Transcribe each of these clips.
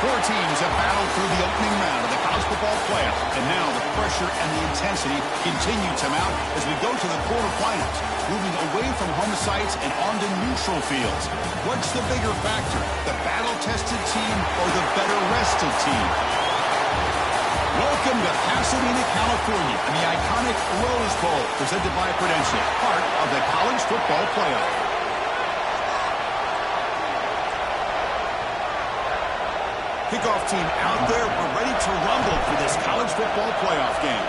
Four teams have battled through the opening round of the college football playoff, and now the pressure and the intensity continue to mount as we go to the quarterfinals, moving away from home sites and onto neutral fields. What's the bigger factor, the battle-tested team or the better-rested team? Welcome to Pasadena, California, and the iconic Rose Bowl, presented by Prudential, part of the college football playoff. Kickoff team out there. We're ready to rumble for this college football playoff game.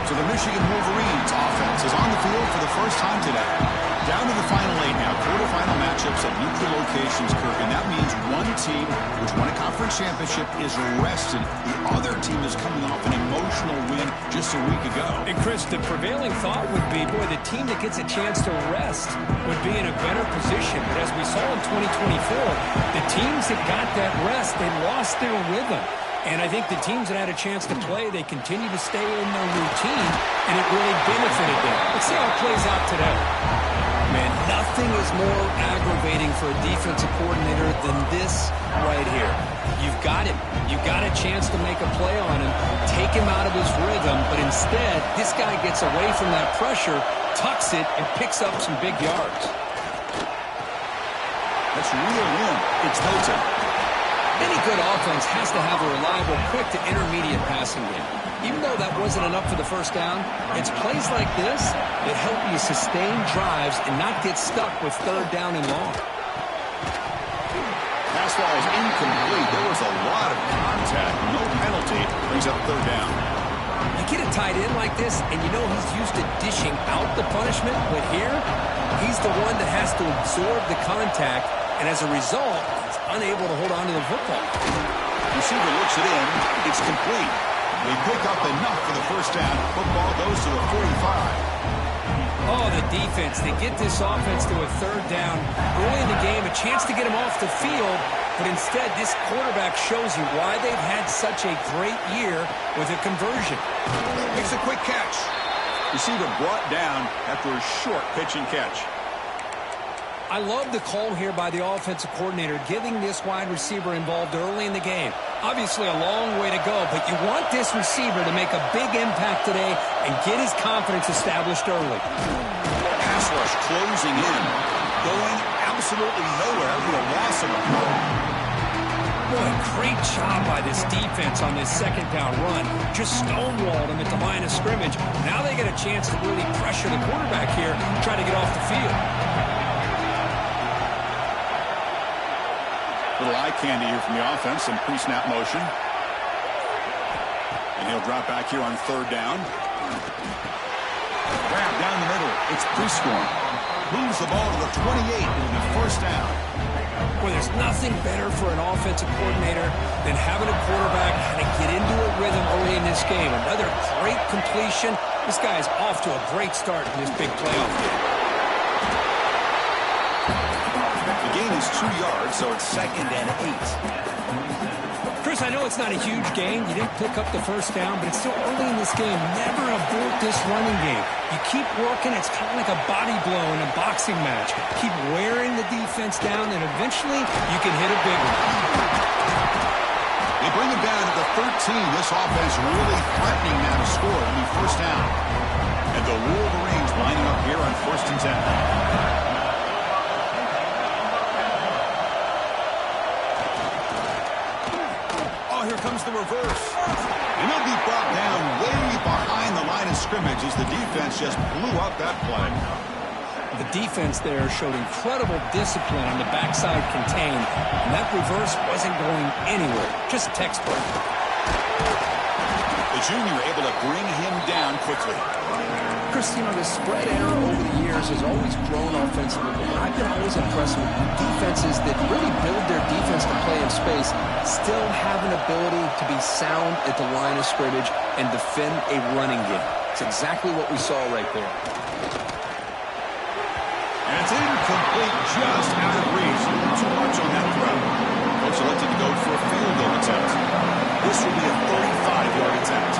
So the Michigan Wolverines offense is on the field for the first time today. Down to the final 8 now. Quarterfinal matchups at neutral locations, Kirk, and that means one team which won a conference championship is rested. The other team is coming off an emotional win just a week ago. And Chris, the prevailing thought would be, boy, the team that gets a chance to rest would be in a better position. But as we saw in 2024, the teams that got that rest, they lost their rhythm. And I think the teams that had a chance to play, they continue to stay in their routine, and it really benefited them. Let's see how it plays out today. Man, nothing is more aggravating for a defensive coordinator than this right here. You've got him. You've got a chance to make a play on him, take him out of his rhythm, but instead, this guy gets away from that pressure, tucks it, and picks up some big yards. Let's reel in. It's Hilton. Any good offense has to have a reliable, quick to intermediate passing game. Even though that wasn't enough for the first down, it's plays like this that help you sustain drives and not get stuck with third down and long. Pass ball is incomplete. There was a lot of contact. No penalty. Brings up third down. You get a tight end like this, and you know he's used to dishing out the punishment, but here, he's the one that has to absorb the contact, and as a result, he's unable to hold on to the football. Receiver looks it in. It's complete. They pick up enough for the first down. Football goes to the 45. Oh, the defense. They get this offense to a third down early in the game, a chance to get him off the field, but instead this quarterback shows you why they've had such a great year with a conversion. Makes a quick catch. Receiver brought down after a short pitch and catch. I love the call here by the offensive coordinator, getting this wide receiver involved early in the game. Obviously a long way to go, but you want this receiver to make a big impact today and get his confidence established early. Pass rush closing in, going absolutely nowhere for a loss of a play. Boy, great job by this defense on this second down run. Just stonewalled him at the line of scrimmage. Now they get a chance to really pressure the quarterback here, try to get off the field. Little eye candy here from the offense, some pre-snap motion. And he'll drop back here on third down. Grab down the middle. It's Prescorn. Moves the ball to the 28. It'll be first down. Well, there's nothing better for an offensive coordinator than having a quarterback kind of get into a rhythm early in this game. Another great completion. This guy is off to a great start in this big playoff game. The gain is 2 yards, so it's 2nd and 8. Chris, I know it's not a huge gain. You didn't pick up the first down, but it's still early in this game. Never abort this running game. You keep working. It's kind of like a body blow in a boxing match. Keep wearing the defense down, and eventually you can hit a big one. They bring him down to the 13. This offense really threatening now to score. It'll be first down. And the Wolverines lining up here on 1st and 10. Here comes the reverse. And he'll be brought down way behind the line of scrimmage as the defense just blew up that play. The defense there showed incredible discipline on the backside contained, and that reverse wasn't going anywhere. Just textbook. The junior able to bring him down quickly. Chris, you know, the spread error over the years has always grown offensively, but I've been always impressed with defenses that really build their defense to play in space, still have an ability to be sound at the line of scrimmage and defend a running game. It's exactly what we saw right there. And it's incomplete, just out of reach. Too much on that throw. Coach elected to go for a field goal attempt. This will be a 35-yard attempt.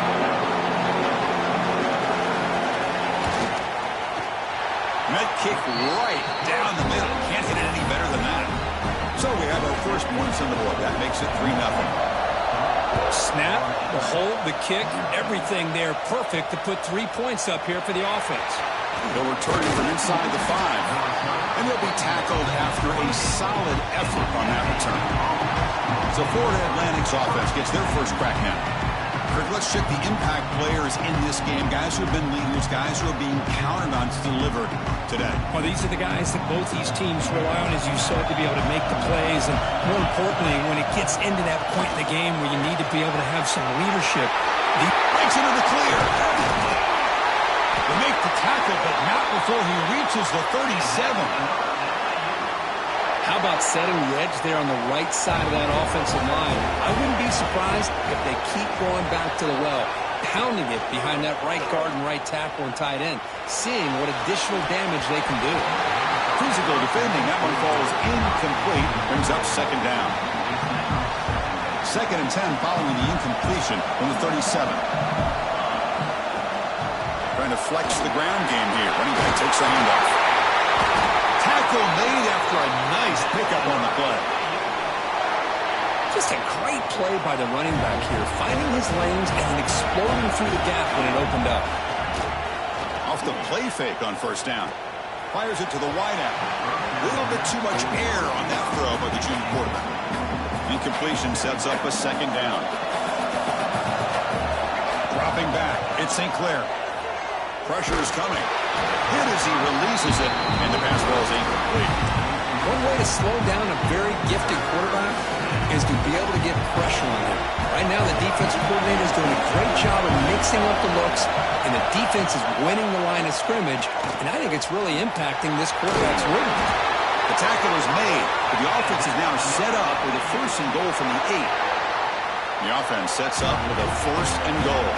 on the board. That makes it 3-0. Snap, the hold, the kick, everything there perfect to put 3 points up here for the offense. They'll return from inside the 5. And they'll be tackled after a solid effort on that return. So Florida Atlantic's offense gets their first crack now. Kirk, let's check the impact players in this game. Guys who have been leaders, guys who are being counted on to deliver today. Well, these are the guys that both these teams rely on, as you said, to be able to make the plays. And more importantly, when it gets into that point in the game where you need to be able to have some leadership. Breaks into the clear. They make the tackle, but not before he reaches the 37. How about setting the edge there on the right side of that offensive line? I wouldn't be surprised if they keep going back to the well, pounding it behind that right guard and right tackle and tight end, seeing what additional damage they can do. Physical defending. That one falls incomplete. Brings up second down. 2nd and 10 following the incompletion from the 37. Trying to flex the ground game here. Running back takes the handoff. Tackle made after a nice pickup on the play. Just a great play by the running back here, finding his lanes and then exploding through the gap when it opened up. Off the play fake on first down. Fires it to the wideout. A little bit too much air on that throw by the junior quarterback. Incompletion sets up a second down. Dropping back, it's St. Clair. Pressure is coming. Hit as he releases it, and the pass ball is incomplete. One way to slow down a very gifted quarterback is to be able to get pressure on him. Right now, the defensive coordinator is doing a great job of mixing up the looks, and the defense is winning the line of scrimmage, and I think it's really impacting this quarterback's rhythm. The tackle is made, but the offense is now set up with a 1st and goal from the 8. The offense sets up with a 1st and goal.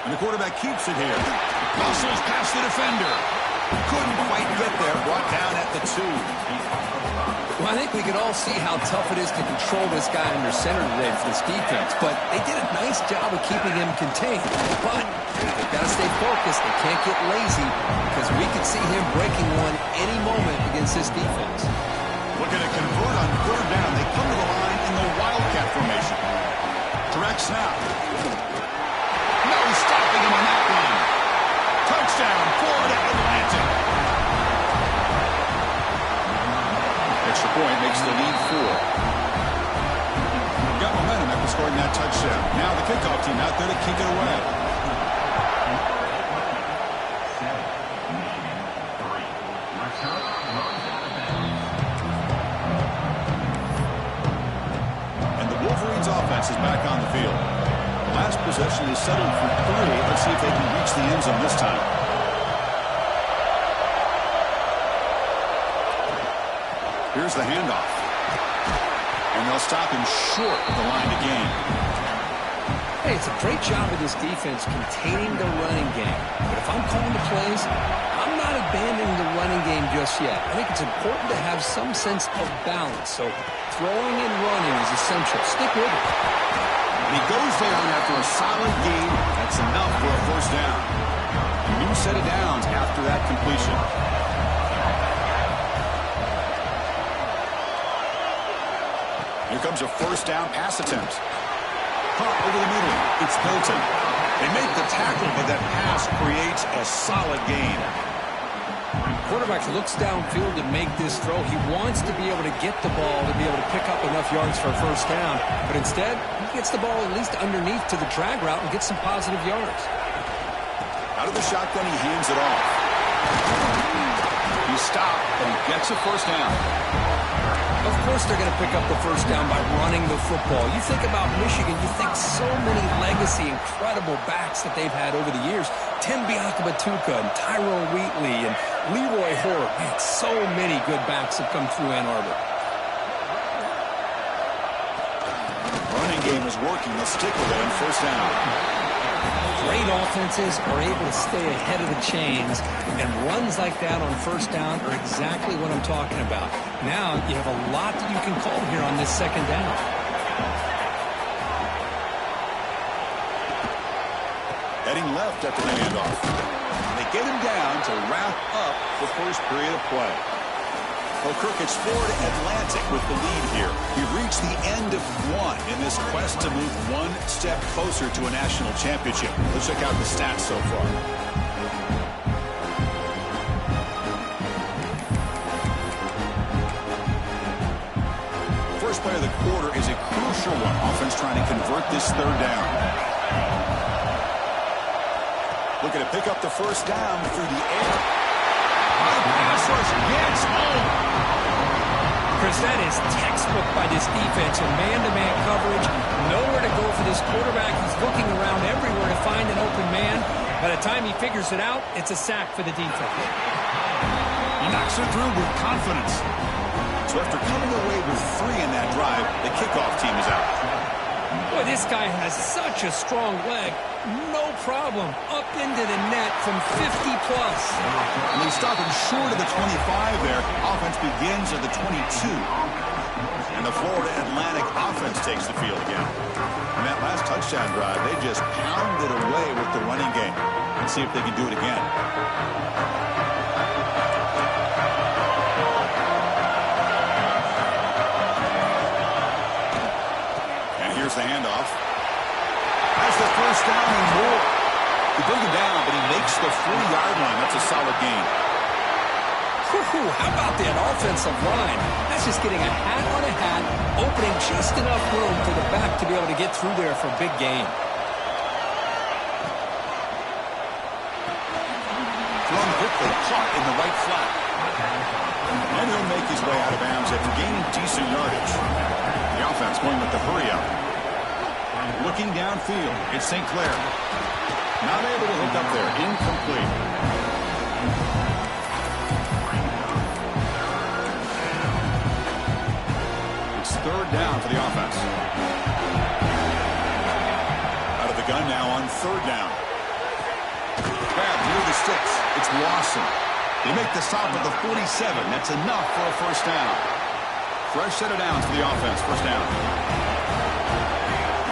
And the quarterback keeps it here. Muscles past the defender. Couldn't quite get there. Brought down at the 2. Well, I think we can all see how tough it is to control this guy under center today for this defense. But they did a nice job of keeping him contained. But they've got to stay focused. They can't get lazy because we could see him breaking one any moment against this defense. Looking to convert on 3rd down. They come to the line in the Wildcat formation. Direct snap. No stopping him on that one. Touchdown, Florida Atlantic. Extra point makes the lead 4. Got momentum after scoring that touchdown. Now the kickoff team out there to kick it away. And the Wolverines offense is back on the field. Last possession is settled for 3. Let's see if they can reach the end zone this time. Here's the handoff. And they'll stop him short of the line to gain. Hey, it's a great job of this defense containing the running game. But if I'm calling the plays, I'm not abandoning the running game just yet. I think it's important to have some sense of balance. So throwing and running is essential. Stick with it. And he goes down after a solid gain. That's enough for a 1st down. A new set of downs after that completion. Here comes a 1st down pass attempt. Caught over the middle. It's Hilton. They make the tackle, but that pass creates a solid gain. Quarterback looks downfield to make this throw. He wants to be able to get the ball to be able to pick up enough yards for a 1st down. But instead, he gets the ball at least underneath to the drag route and gets some positive yards. Out of the shotgun, he hands it off. He stopped, but he gets a 1st down. Of course they're going to pick up the 1st down by running the football. You think about Michigan, you think so many legacy, incredible backs that they've had over the years. Tim Biakabatuka and Tyrone Wheatley and Leroy Hoare. Man, so many good backs have come through Ann Arbor. Running game is working. Let's stick with it on 1st down. Great offenses are able to stay ahead of the chains, and runs like that on 1st down are exactly what I'm talking about. Now you have a lot that you can call here on this 2nd down. Heading left after the handoff. They get him down to wrap up the 1st period of play. Well, Kirk, it's Florida Atlantic with the lead here. We've reached the end of one in this quest to move one step closer to a national championship. Let's check out the stats so far. First play of the quarter is a crucial one. Offense trying to convert this third down. Looking to pick up the first down through the air. Pass rush gets home. Chris, that is textbook by this defense in man-to-man coverage. Nowhere to go for this quarterback. He's looking around everywhere to find an open man. By the time he figures it out, it's a sack for the defense. He knocks it through with confidence. So after coming away with 3 in that drive, the kickoff team is out. Boy, this guy has such a strong leg. No problem. Up into the net from 50-plus. And they stop him short of the 25 there. Offense begins at the 22. And the Florida Atlantic offense takes the field again. In that last touchdown drive, they just pounded away with the running game. Let's see if they can do it again. Here's the handoff. Has the first down and more. He bring him down, but he makes the 40-yard line. That's a solid gain. How about that offensive line? That's just getting a hat on a hat, opening just enough room for the back to be able to get through there for a big gain. Thrown quickly, caught in the right flat. And he'll make his way out of bounds after gaining decent yardage. The offense going with the hurry-up. Looking downfield, it's St. Clair. Not able to hook up there. Incomplete. It's third down for the offense. Out of the gun now on third down. Grab near the sticks. It's Lawson. They make the stop at the 47. That's enough for a first down. Fresh set of downs for the offense. First down.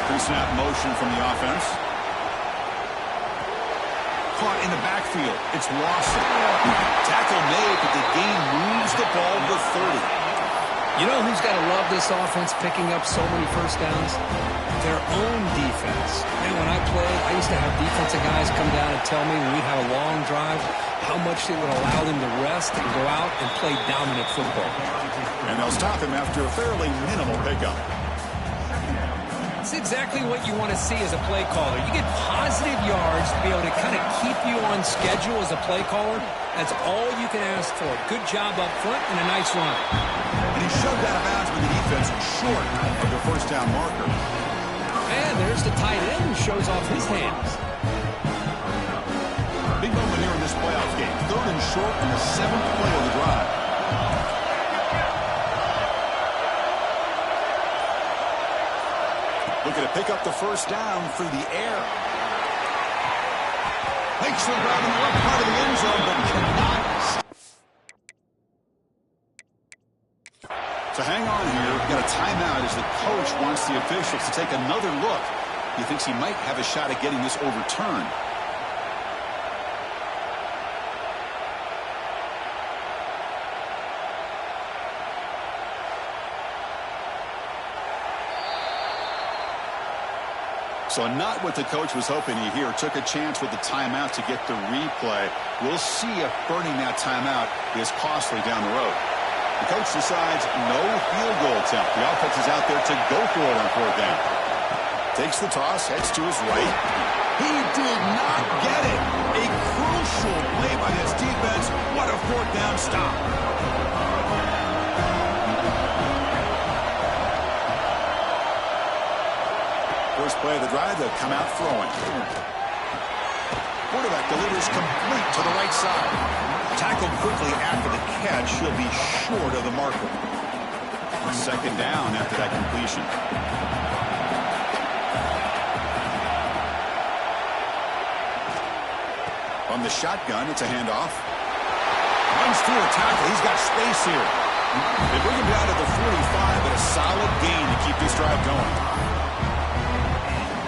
Pre-snap motion from the offense. Caught in the backfield. It's Lawson. Tackle made, but the gain moves the ball to 30. You know who's got to love this offense picking up so many first downs? Their own defense. Man, when I played, I used to have defensive guys come down and tell me when we'd have a long drive how much it would allow them to rest and go out and play dominant football. And they'll stop him after a fairly minimal pickup. It's exactly what you want to see as a play caller. You get positive yards to be able to kind of keep you on schedule as a play caller. That's all you can ask for. Good job up front and a nice run. And he shoved out of bounds with the defense short of the first down marker. And there's the tight end who shows off his hands. Big moment here in this playoff game. Third and short on the 7th play of the drive. Looking to pick up the first down through the air. Makes the grab in the left part of the end zone, but cannot. So hang on here. We've got a timeout as the coach wants the officials to take another look. He thinks he might have a shot at getting this overturned. So not what the coach was hoping to hear. Took a chance with the timeout to get the replay. We'll see if burning that timeout is costly down the road. The coach decides no field goal attempt. The offense is out there to go for it on fourth down. Takes the toss, heads to his right. He did not get it. A crucial play by this defense. What a fourth down stop. First play of the drive, they'll come out throwing. Quarterback delivers complete to the right side. Tackled quickly after the catch. He'll be short of the marker. Second down after that completion. On the shotgun, it's a handoff. Runs through a tackle. He's got space here. They bring him down to the 45, but a solid gain to keep this drive going.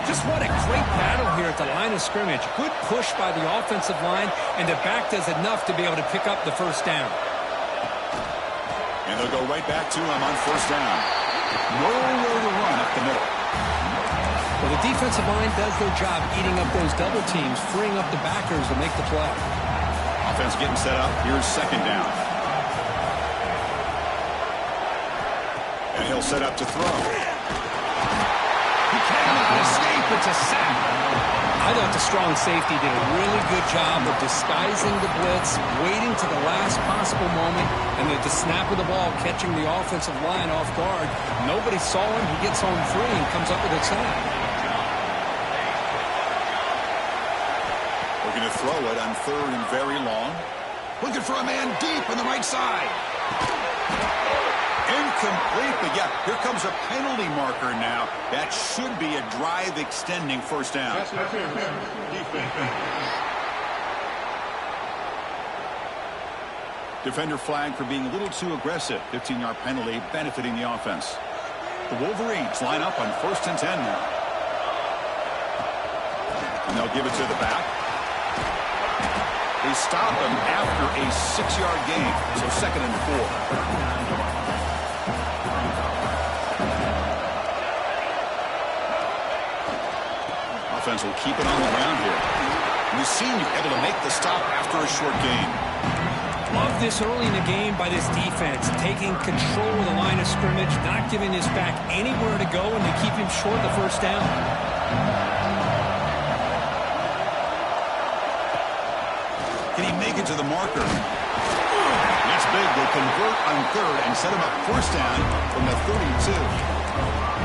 Just what a great battle here at the line of scrimmage. Good push by the offensive line, and the back does enough to be able to pick up the first down. And they'll go right back to him on first down. Nowhere to run up the middle. Well, the defensive line does their job eating up those double teams, freeing up the backers to make the play. Offense getting set up. Here's second down. And he'll set up to throw. He cannot escape. It's a sack. I thought the strong safety did a really good job of disguising the blitz, waiting to the last possible moment, and at the snap of the ball, catching the offensive line off guard. Nobody saw him. He gets home free and comes up with a sack. We're going to throw it on third and very long. Looking for a man deep on the right side. Incomplete, but yeah, here comes a penalty marker now. That should be a drive extending first down. Defender flag for being a little too aggressive. 15-yard penalty benefiting the offense. The Wolverines line up on first and 10 now. And they'll give it to the back. They stop him after a 6-yard gain, so second and 4. Offense will keep it on the ground here. We've seen you able to make the stop after a short gain. Love this early in the game by this defense, taking control of the line of scrimmage, not giving this back anywhere to go, and they keep him short of the first down. Can he make it to the marker? That's big. They'll convert on third and set him up first down from the 32.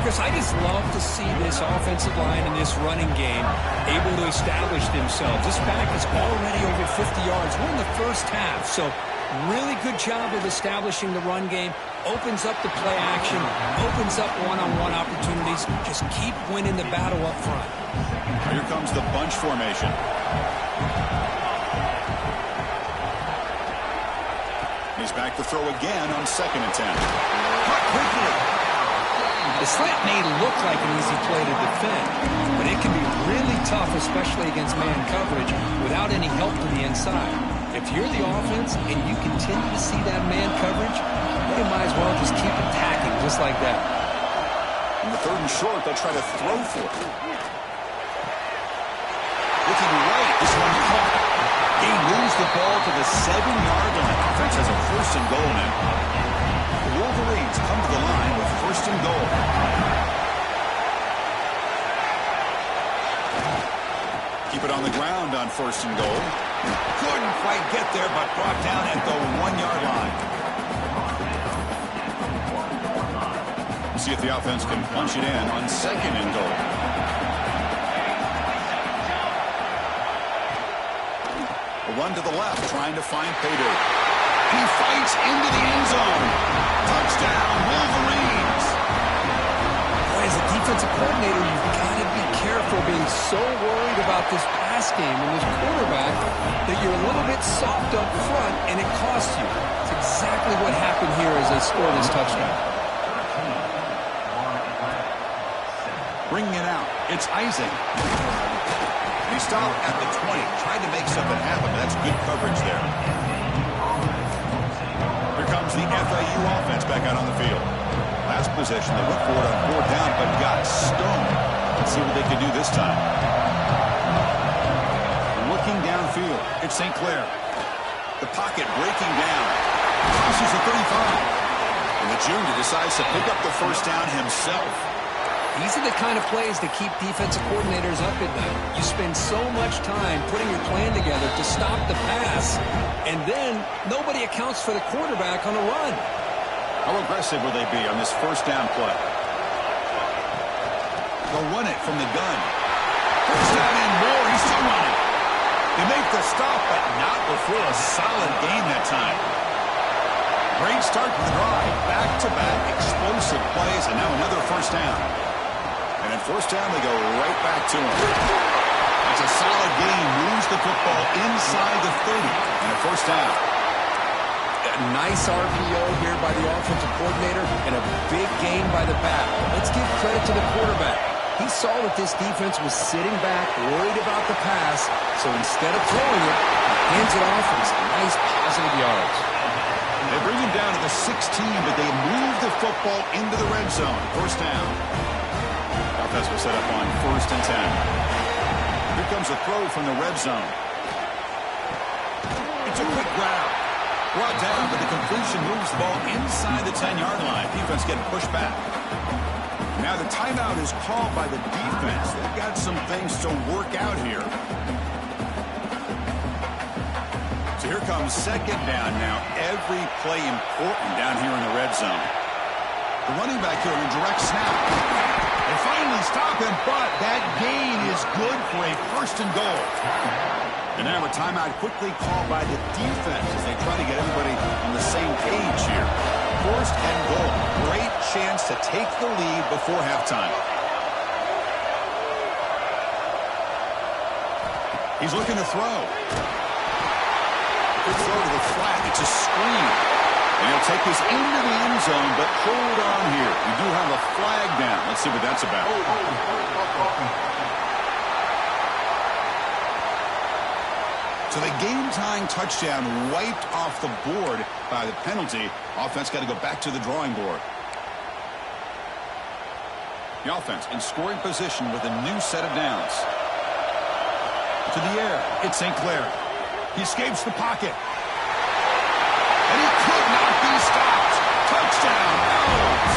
Chris, I just love to see this offensive line and this running game able to establish themselves. This back is already over 50 yards. We're in the first half, so really good job of establishing the run game. Opens up the play action, opens up one-on-one opportunities. Just keep winning the battle up front. Here comes the bunch formation. He's back to throw again on second and 10. Caught quickly. The slant may look like an easy play to defend, but it can be really tough, especially against man coverage, without any help to the inside. If you're the offense and you continue to see that man coverage, you might as well just keep attacking just like that. In the third and short, they'll try to throw for it. Looking right, this one caught. He moves the ball to the 7-yard line. Offense has a first and goal now. The Wolverines come to the line with first and goal. Keep it on the ground on first and goal. Couldn't quite get there, but brought down at the 1-yard line. See if the offense can punch it in on second and goal. A run to the left, trying to find payday. He fights into the end zone. Touchdown, Wolverines. Boy, as a defensive coordinator, you've got to be careful being so worried about this pass game and this quarterback that you're a little bit soft up front, and it costs you. It's exactly what happened here as they scored this touchdown. Bringing it out, it's Isaac. He stopped at the 20, tried to make something happen, but that's good coverage there. Here comes the FAU offense back out on the field. Last possession, they went for it on fourth down, but got stoned. Let's see what they can do this time. Looking downfield, it's St. Clair. The pocket breaking down. Crosses the 35. And the junior decides to pick up the first down himself. These are the kind of plays that keep defensive coordinators up at night. You spend so much time putting your plan together to stop the pass, and then nobody accounts for the quarterback on a run. How aggressive will they be on this first down play? They'll run it from the gun. First down and more. He's still running. They make the stop, but not before a solid gain that time. Great start to the drive. Back-to-back explosive plays, and now another first down. And at first down, they go right back to him. It's a solid game. Moves the football inside the 30 and a first down. A nice RPO here by the offensive coordinator and a big gain by the back. Let's give credit to the quarterback. He saw that this defense was sitting back, worried about the pass, so instead of throwing it, he hands it off and some nice positive yards. They bring him down to the 16, but they moved the football into the red zone. First down. Offense will set up on 1st and 10. Here comes a throw from the red zone. It's a quick grab. Brought down, but the completion moves the ball inside the 10-yard line. Defense getting pushed back. Now the timeout is called by the defense. They've got some things to work out here. So here comes 2nd down now. Every play important down here in the red zone. The running back here in a direct snap. They finally stop him, but that gain is good for a 1st and goal. And now a timeout quickly called by the defense as they try to get everybody on the same page here. 1st and goal. Great chance to take the lead before halftime. He's looking to throw. Good throw to the flat. It's a screen. And he'll take this into the end zone, but hold on here. We do have a flag down. Let's see what that's about. So the game-tying touchdown wiped off the board by the penalty. Offense got to go back to the drawing board. The offense in scoring position with a new set of downs. To the air, it's St. Clair. He escapes the pocket. And he could not be stopped. Touchdown, Owls.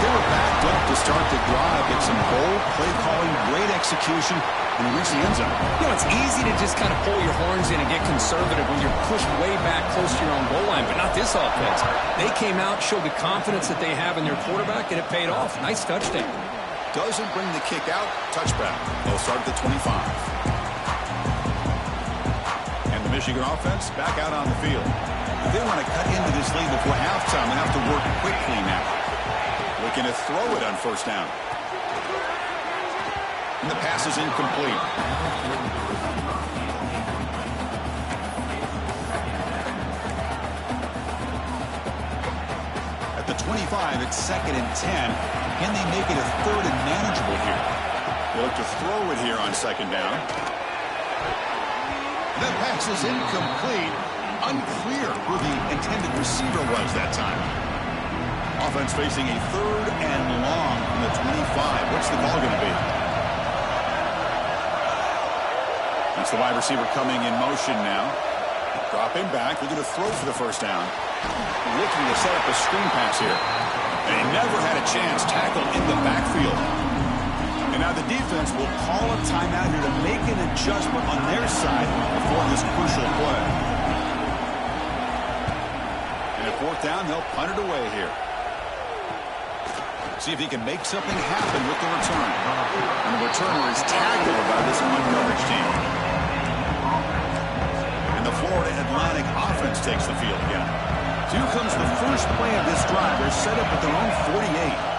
They were backed up to start the drive. Get some bold play calling, great execution, and reach the end zone. You know, it's easy to just kind of pull your horns in and get conservative when you're pushed way back close to your own goal line, but not this offense. They came out, showed the confidence that they have in their quarterback, and it paid off. Nice touchdown. Doesn't bring the kick out. Touchback. They'll start at the 25. Michigan offense back out on the field. If they want to cut into this lead before halftime, they have to work quickly now. Looking to throw it on 1st down. And the pass is incomplete. At the 25, it's 2nd and 10. Can they make it a 3rd and manageable here? They look to throw it here on 2nd down. That pass is incomplete. Unclear who the intended receiver was that time. Offense facing a 3rd and long from the 25. What's the call going to be? That's the wide receiver coming in motion now. Dropping back. Looking to throw for the 1st down. Looking to set up a screen pass here. And he never had a chance. Tackled in the backfield. And now the defense will call a timeout here to make an adjustment on their side before this crucial play. And at 4th down, they'll punt it away here. See if he can make something happen with the return. And the returner is tackled by this uncoverage team. And the Florida Atlantic offense takes the field again. So here comes the first play of this drive. They're set up at their own 48.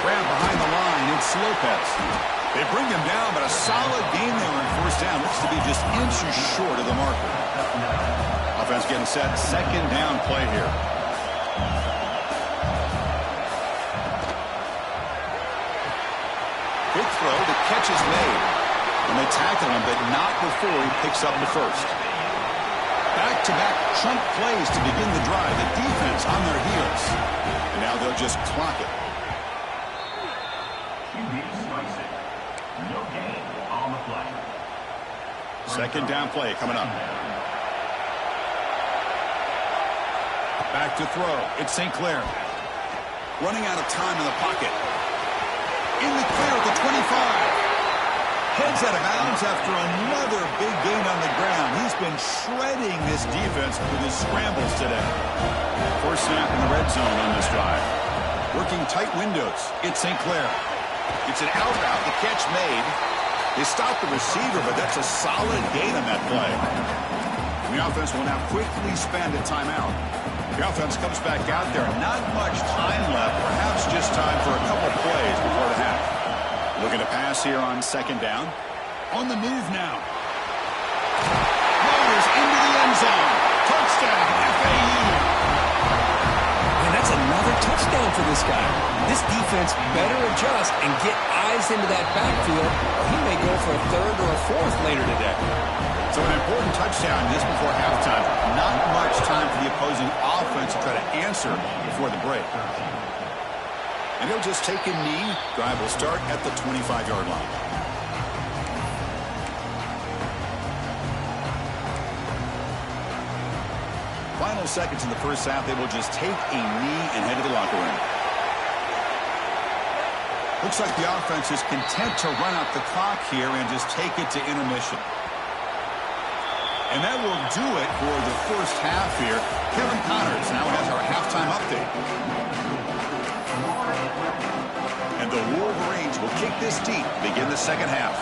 Grab behind the line, it's Lopez. They bring him down, but a solid gain there on 1st down. Looks to be just inches short of the marker. Offense getting set, 2nd down play here. Quick throw, the catch is made. And they tackle him, but not before he picks up the 1st. Back-to-back chunk plays to begin the drive. The defense on their heels. And now they'll just clock it. Second down play coming up. Back to throw. It's St. Clair. Running out of time in the pocket. In the clear at the 25. Heads out of bounds after another big gain on the ground. He's been shredding this defense with his scrambles today. 1st snap in the red zone on this drive. Working tight windows. It's St. Clair. It's an out route. The catch made. They stopped the receiver, but that's a solid gain on that play. And the offense will now quickly spend a timeout. The offense comes back out there. Not much time left. Perhaps just time for a couple plays before the half. Looking to pass here on 2nd down. On the move now. Motors into the end zone. Touchdown, FAU. And that's another touchdown for this guy. This defense defense better adjust and get eyes into that backfield, or he may go for a third or a fourth later today. So an important touchdown just before halftime. Not much time for the opposing offense to try to answer before the break. And he'll just take a knee. Drive will start at the 25-yard line. Final seconds in the first half, they will just take a knee and head to the locker room. Looks like the offense is content to run out the clock here and just take it to intermission. And that will do it for the first half here. Kevin Connors now has our halftime update. And the Wolverines will kick this deep, begin the second half.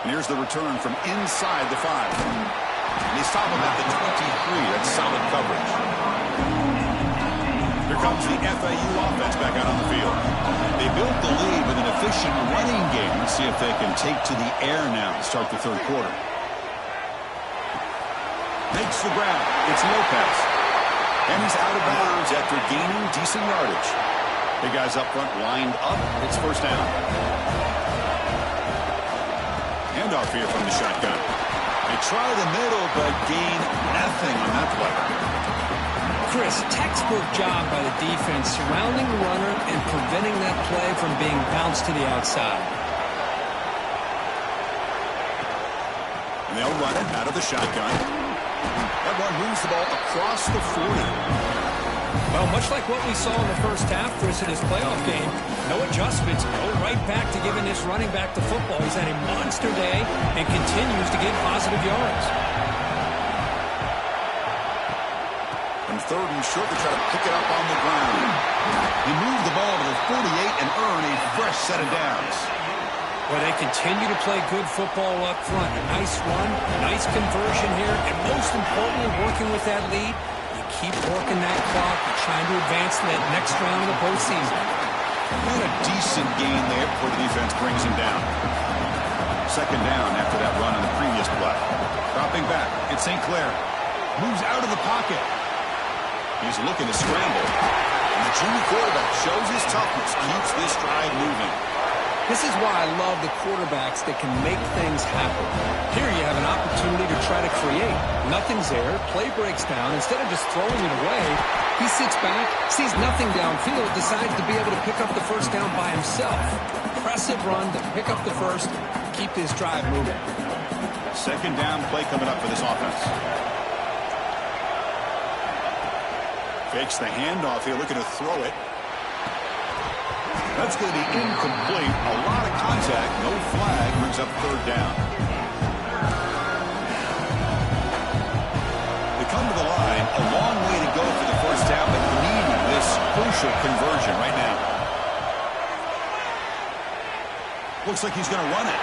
And here's the return from inside the 5. And they stop him at the 23. That's solid coverage. Here comes the FAU offense back out on the field. They built the lead with an efficient running game. Let's see if they can take to the air now to start the third quarter. Makes the grab. It's Lopez. And he's out of bounds after gaining decent yardage. Big guys up front lined up. It's first down. Handoff here from the shotgun. They try the middle, but gain nothing on that play. Chris, textbook job by the defense surrounding the runner and preventing that play from being bounced to the outside. And they'll run it out of the shotgun. That one moves the ball across the 40. Well, much like what we saw in the first half, Chris, in his playoff game, no adjustments, go right back to giving this running back the football. He's had a monster day and continues to get positive yards. And third and short, they try to pick it up on the ground. He moved the ball to the 48 and earn a fresh set of downs. Well, they continue to play good football up front. A nice run, nice conversion here, and most importantly, working with that lead, you keep working that clock and trying to advance to that next round of the postseason. And a decent gain there before the defense brings him down. Second down after that run on the previous play. Dropping back, it's St. Clair. Moves out of the pocket. He's looking to scramble. And the junior quarterback shows his toughness, keeps this drive moving. This is why I love the quarterbacks that can make things happen. Here you have an opportunity to try to create. Nothing's there. Play breaks down. Instead of just throwing it away, he sits back, sees nothing downfield, decides to be able to pick up the first down by himself. Impressive run to pick up the first, keep this drive moving. Second down play coming up for this offense. Fakes the handoff here, looking to throw it. That's going to be incomplete. A lot of contact, no flag, brings up third down. They come to the line, a long way to go for the first down, but needing this crucial conversion right now. Looks like he's going to run it.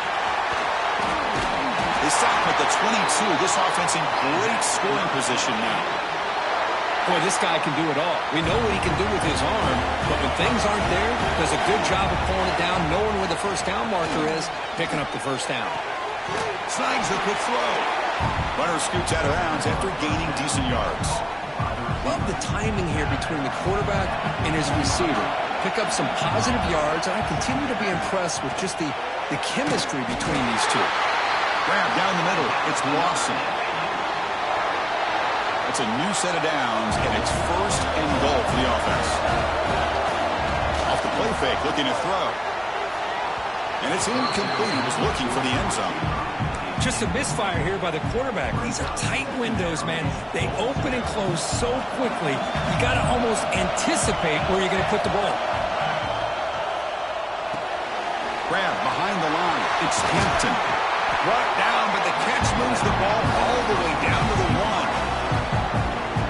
They stop at the 22. This offense in great scoring position now. Boy, this guy can do it all. We know what he can do with his arm, but when things aren't there, does a good job of pulling it down, knowing where the first down marker is, picking up the first down. Snags the quick throw. Runner scoots out of bounds after gaining decent yards. Love the timing here between the quarterback and his receiver. Pick up some positive yards, and I continue to be impressed with just the chemistry between these two. Grab down the middle. It's Lawson. It's a new set of downs, and it's first and goal for the offense. Off the play fake, looking to throw. And it's incomplete. He was looking for the end zone. Just a misfire here by the quarterback. These are tight windows, man. They open and close so quickly. You got to almost anticipate where you're going to put the ball. Grab behind the line. It's Hampton. Brought down, but the catch moves the ball all the way down to the 1.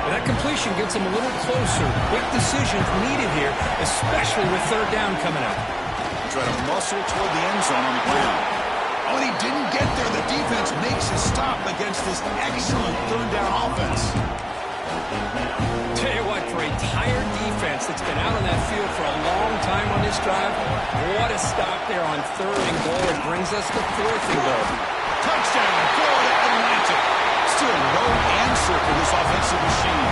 That completion gets him a little closer. Quick decisions needed here, especially with third down coming up. Try to muscle toward the end zone on the ground. Oh, and he didn't get there. The defense makes a stop against this excellent third down offense. Tell you what, for a tired defense that's been out on that field for a long time on this drive, what a stop there on third and goal. It brings us to fourth and goal. Touchdown, Florida Atlantic. Still no answer for this offensive machine.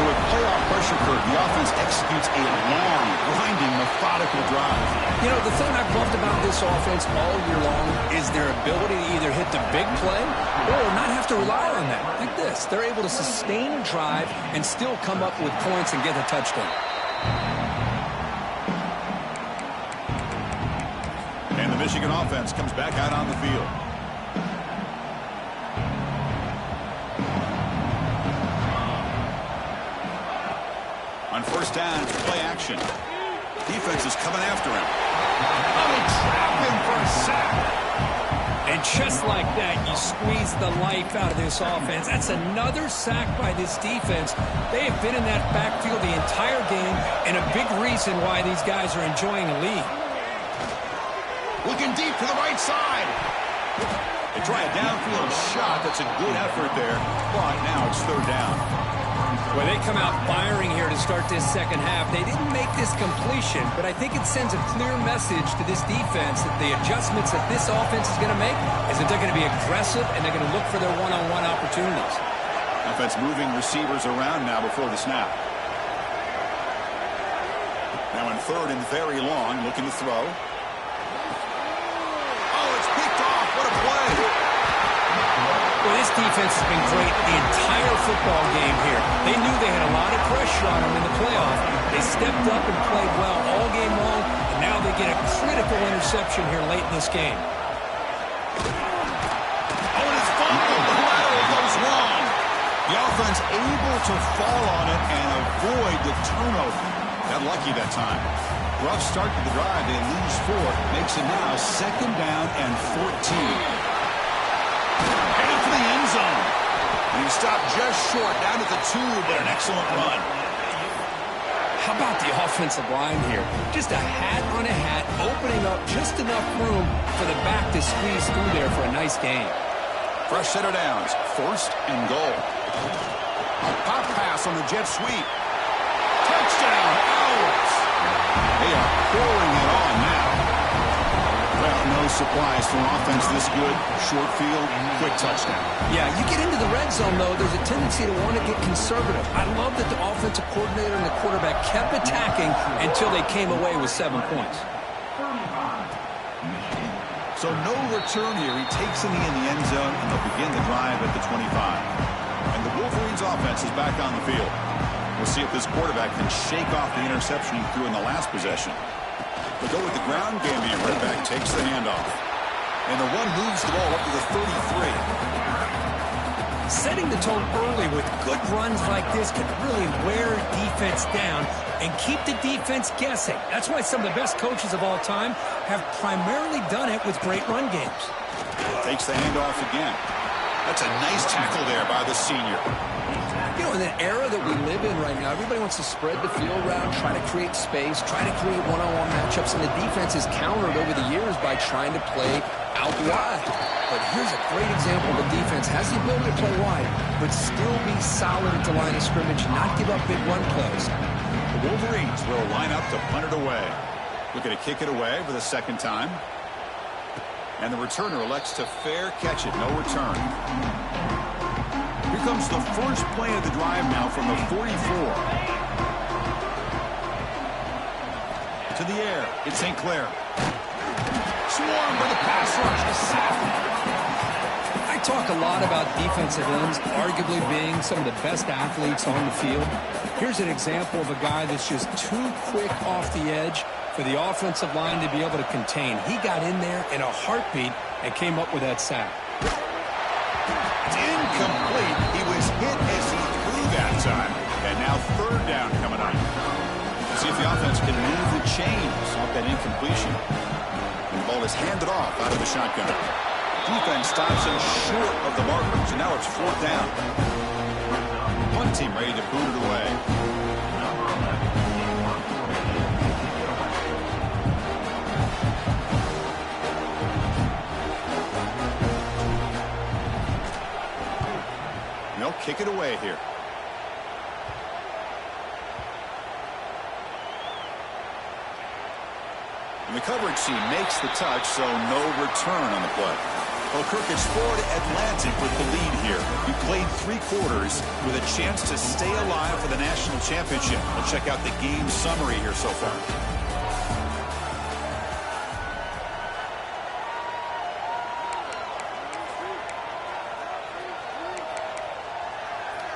So with playoff pressure curve, the offense executes a long, grinding, methodical drive. You know, the thing I've loved about this offense all year long is their ability to either hit the big play or not have to rely on that. Like this, they're able to sustain a drive and still come up with points and get a touchdown. And the Michigan offense comes back out on the field. On first down, it's play action. Defense is coming after him. Oh, they trap him for a sack. And just like that, you squeeze the life out of this offense. That's another sack by this defense. They have been in that backfield the entire game, and a big reason why these guys are enjoying a lead. Looking deep to the right side. They try a downfield shot. That's a good effort there. But now it's third down. Well, they come out firing here to start this second half. They didn't make this completion, but I think it sends a clear message to this defense that the adjustments that this offense is going to make is that they're going to be aggressive and they're going to look for their one-on-one opportunities. Offense moving receivers around now before the snap. Now in third and very long, looking to throw. Oh, it's picked off. What a play. Well, this defense has been great the entire football game here. They knew they had a lot of pressure on them in the playoff. They stepped up and played well all game long, and now they get a critical interception here late in this game. Oh, and it's fumbled. The lateral goes wrong. The offense able to fall on it and avoid the turnover. Got lucky that time. Rough start to the drive. They lose 4. Makes it now second down and 14. Headed for the end zone. And he stopped just short, down to the 2, but an excellent run. How about the offensive line here? Just a hat on a hat, opening up just enough room for the back to squeeze through there for a nice game. Fresh set of downs, first and goal. A pop pass on the jet sweep. Touchdown, Owls. They are pouring it on now. Well, no surprise for an offense this good. Short field, quick touchdown. Yeah, you get into the red zone, though, there's a tendency to want to get conservative. I love that the offensive coordinator and the quarterback kept attacking until they came away with 7 points. So no return here. He takes it in the end zone, and they'll begin the drive at the 25. And the Wolverines' offense is back on the field. We'll see if this quarterback can shake off the interception he threw in the last possession. They go with the ground game here. Red back takes the handoff. And the one moves the ball up to the 33. Setting the tone early with good runs like this can really wear defense down and keep the defense guessing. That's why some of the best coaches of all time have primarily done it with great run games. Takes the handoff again. That's a nice tackle there by the senior. You know, in the era that we live in right now, everybody wants to spread the field around, try to create space, try to create one-on-one matchups, and the defense is countered over the years by trying to play out wide. But here's a great example of a defense has the ability to play wide, but still be solid at the line of scrimmage, not give up big run plays. The Wolverines will line up to punt it away. Looking to kick it away for the second time. And the returner elects to fair catch it. No return. Here comes the first play of the drive now from the 44. To the air. It's St. Clair. Swarmed by the pass rush. A sack. I talk a lot about defensive ends arguably being some of the best athletes on the field. Here's an example of a guy that's just too quick off the edge for the offensive line to be able to contain. He got in there in a heartbeat and came up with that sack. It's incomplete. He was hit as he threw that time. And now third down coming up. See if the offense can move the chains off that incompletion. And the ball is handed off out of the shotgun. Defense stops him short of the markers, and now it's fourth down. Punt team ready to boot it away. They'll kick it away here. And the coverage team makes the touch, so no return on the play. Well, Kirk, it's Florida Atlantic with the lead here. You played 3 quarters with a chance to stay alive for the national championship. We'll check out the game summary here so far.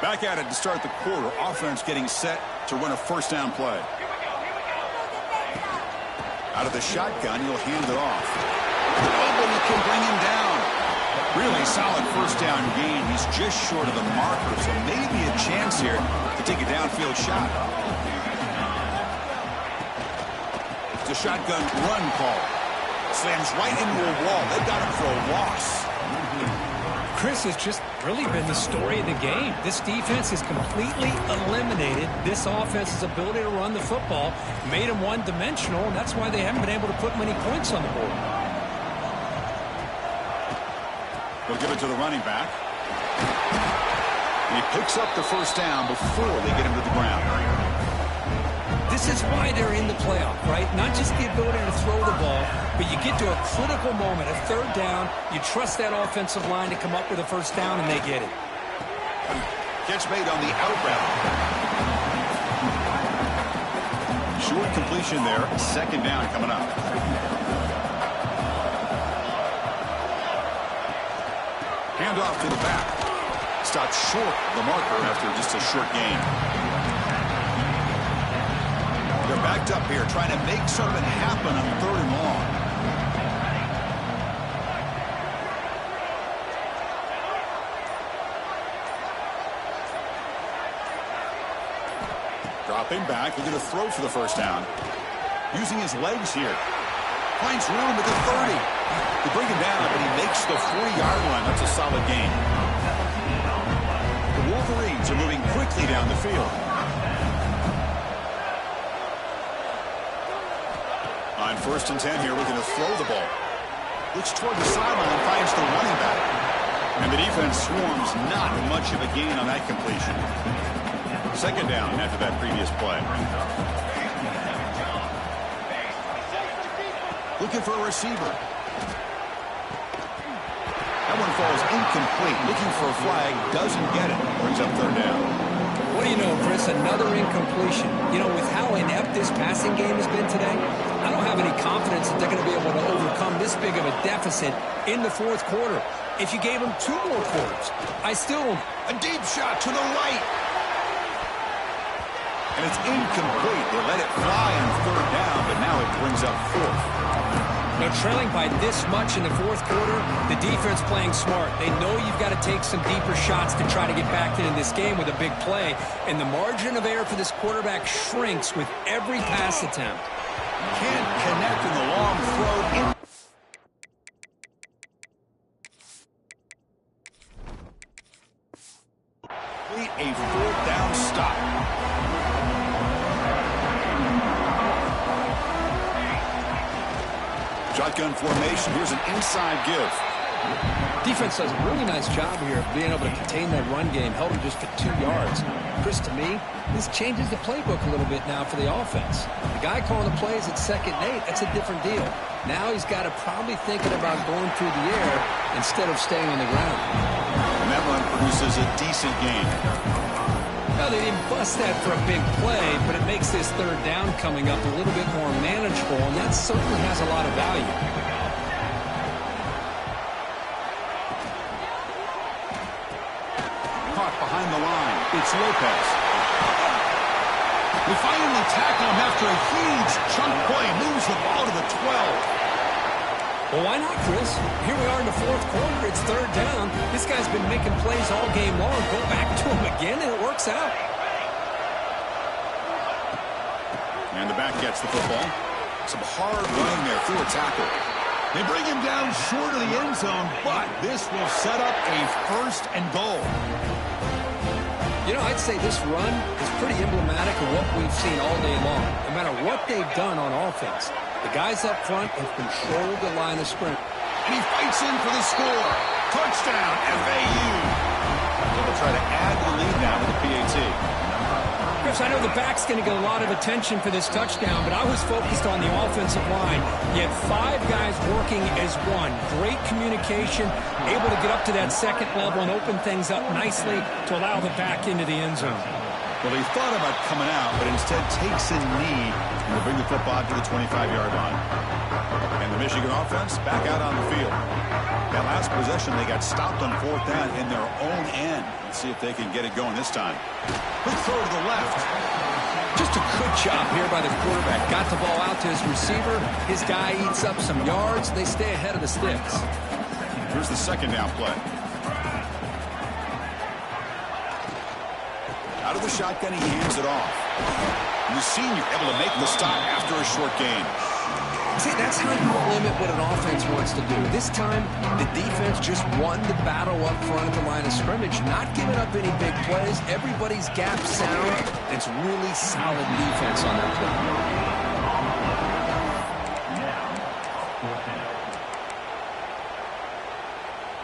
Back at it to start the quarter. Offense getting set to run a first down play. Out of the shotgun, he'll hand it off. Nobody can bring him down. Really solid first down gain. He's just short of the marker, so maybe a chance here to take a downfield shot. It's a shotgun run call. Slams right into a wall. They got him for a loss. Chris has just really been the story of the game. This defense has completely eliminated this offense's ability to run the football, made them one-dimensional, and that's why they haven't been able to put many points on the board. They'll give it to the running back. And he picks up the first down before they get him to the ground. This is why they're in the playoff, right? Not just the ability to throw the ball, but you get to a critical moment, a third down, you trust that offensive line to come up with a first down, and they get it. Catch made on the out route. Short completion there, second down coming up. Hand off to the back. Stopped short of the marker after just a short gain. They're backed up here, trying to make something happen on 3rd and long. Dropping back, looking to throw for the first down. Using his legs here. Finds room at the 30. They bring him down, but he makes the 40-yard line. That's a solid gain. The Wolverines are moving quickly down the field. On 1st and 10 here, looking to throw the ball. Looks toward the sideline, finds the running back. And the defense swarms, not much of a gain on that completion. Second down after that previous play. Looking for a receiver. That one falls incomplete. Looking for a flag, doesn't get it. Brings up 3rd down. What do you know, Chris? Another incompletion. You know, with how inept this passing game has been today, I don't have any confidence that they're going to be able to overcome this big of a deficit in the 4th quarter. If you gave them 2 more quarters, I still... A deep shot to the right. And it's incomplete. They let it fly on 3rd down, but now it brings up 4th. Now, trailing by this much in the 4th quarter, the defense playing smart. They know you've got to take some deeper shots to try to get back into this game with a big play. And the margin of error for this quarterback shrinks with every pass attempt. Can't connect in the long throw. A 4th down stop. Shotgun formation. Here's an inside give. Defense does a really nice job here of being able to contain that run game. Held him just for 2 yards. Chris, to me, this changes the playbook a little bit now for the offense. The guy calling the plays at 2nd and 8, that's a different deal. Now he's got to probably thinking about going through the air instead of staying on the ground. And that run produces a decent gain. Now, they didn't bust that for a big play, but it makes this 3rd down coming up a little bit more manageable, and that certainly has a lot of value. Caught behind the line. It's Lopez. We finally tackle him after a huge chunk play. Moves the ball to the 12. Well, why not, Chris? Here we are in the 4th quarter. It's 3rd down. This guy's been making plays all game long. Go back to him again, and it works out. And the back gets the football. Some hard running there through a tackle. They bring him down short of the end zone, but this will set up a 1st and goal. You know, I'd say this run is pretty emblematic of what we've seen all day long. No matter what they've done on offense, the guys up front have controlled the line of scrimmage. And he fights in for the score. Touchdown, FAU. They'll try to add the lead now to the PAT. Refs, I know the back's going to get a lot of attention for this touchdown, but I was focused on the offensive line. You had 5 guys working as one. Great communication, able to get up to that second level and open things up nicely to allow the back into the end zone. Well, he thought about coming out, but instead takes a knee and will bring the football to the 25-yard line. And the Michigan offense back out on the field. That last possession, they got stopped on 4th down in their own end. Let's see if they can get it going this time. Quick throw to the left. Just a good job here by the quarterback. Got the ball out to his receiver. His guy eats up some yards. They stay ahead of the sticks. Here's the 2nd down play. Out of the shotgun, he hands it off. And the senior able to make the stop after a short gain. See, that's how you limit what an offense wants to do. This time, the defense just won the battle up front at the line of scrimmage, not giving up any big plays. Everybody's gap sound. It's really solid defense on that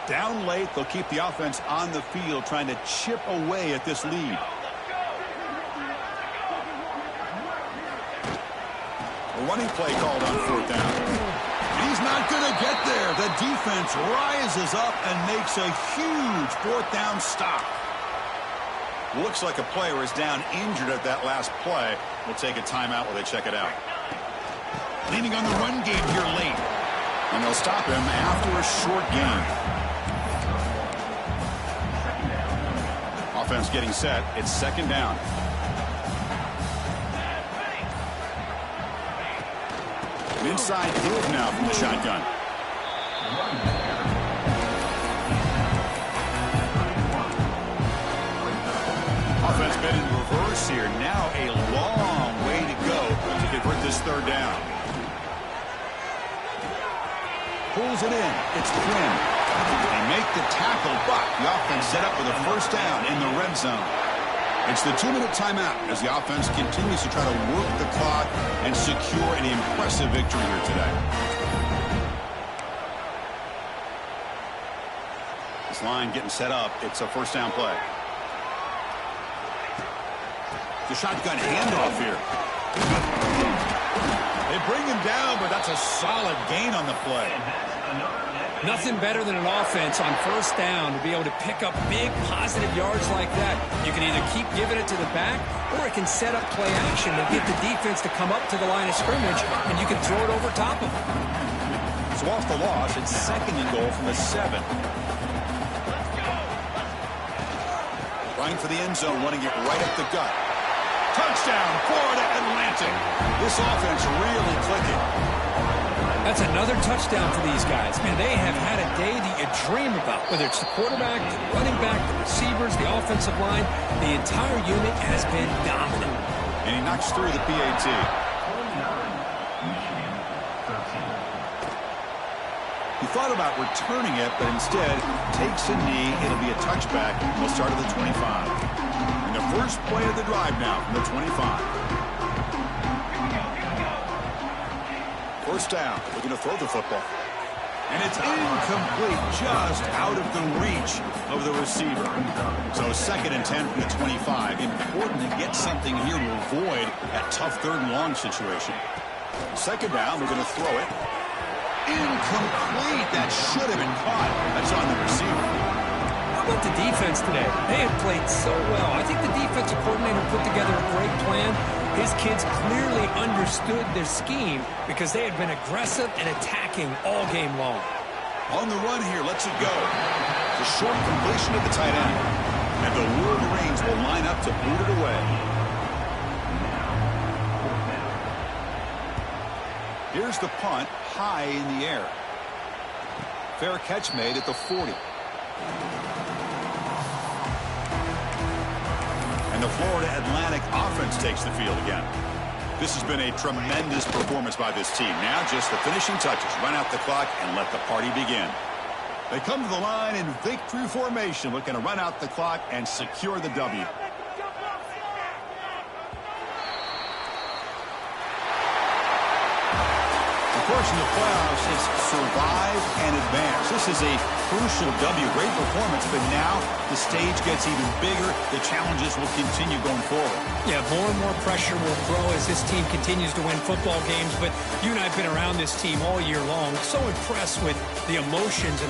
play. Down late, they'll keep the offense on the field, trying to chip away at this lead. A running play called on 4th down. He's not going to get there. The defense rises up and makes a huge 4th down stop. Looks like a player is down injured at that last play. We'll take a timeout while they check it out. Leaning on the run game here late. And they'll stop him after a short gain. Offense getting set. It's 2nd down. An inside move now from the shotgun. Offense been in reverse here. Now a long way to go to convert this 3rd down. Pulls it in. It's Quinn. They make the tackle, but the offense set up with a 1st down in the red zone. It's the 2-minute timeout as the offense continues to try to work the clock and secure an impressive victory here today. This line getting set up. It's a 1st down play. The shotgun handoff here. They bring him down, but that's a solid gain on the play. Nothing better than an offense on 1st down to be able to pick up big positive yards like that. You can either keep giving it to the back, or it can set up play action to get the defense to come up to the line of scrimmage, and you can throw it over top of them. So off the loss, it's 2nd and goal from the 7. Running for the end zone, running it right up the gut. Touchdown, Florida Atlantic. This offense really clicking. That's another touchdown for these guys. Man, they have had a day that you dream about, whether it's the quarterback, the running back, the receivers, the offensive line. The entire unit has been dominant. And he knocks through the PAT. He thought about returning it, but instead takes a knee. It'll be a touchback. We'll start at the 25. And the first play of the drive now from the 25. 1st down. Looking to throw the football. And it's incomplete, just out of the reach of the receiver. So 2nd and 10 from the 25. Important to get something here to avoid that tough 3rd and long situation. 2nd down, we're going to throw it. Incomplete. That should have been caught. That's on the receiver. How about the defense today? They have played so well. I think the defensive coordinator put together a great plan. His kids clearly understood their scheme because they had been aggressive and attacking all game long. On the run here, lets it go. The short completion of the tight end. And the Wolverines will line up to boot it away. Here's the punt, high in the air. Fair catch made at the 40. And the Florida Atlantic offense takes the field again. This has been a tremendous performance by this team. Now just the finishing touches. Run out the clock and let the party begin. They come to the line in victory formation, looking to run out the clock and secure the W. course, in the playoffs, it's survive and advance. This is a crucial W. Great performance, but now the stage gets even bigger. The challenges will continue going forward. Yeah, more and more pressure will grow as this team continues to win football games. But you and I have been around this team all year long. So impressed with the emotions and how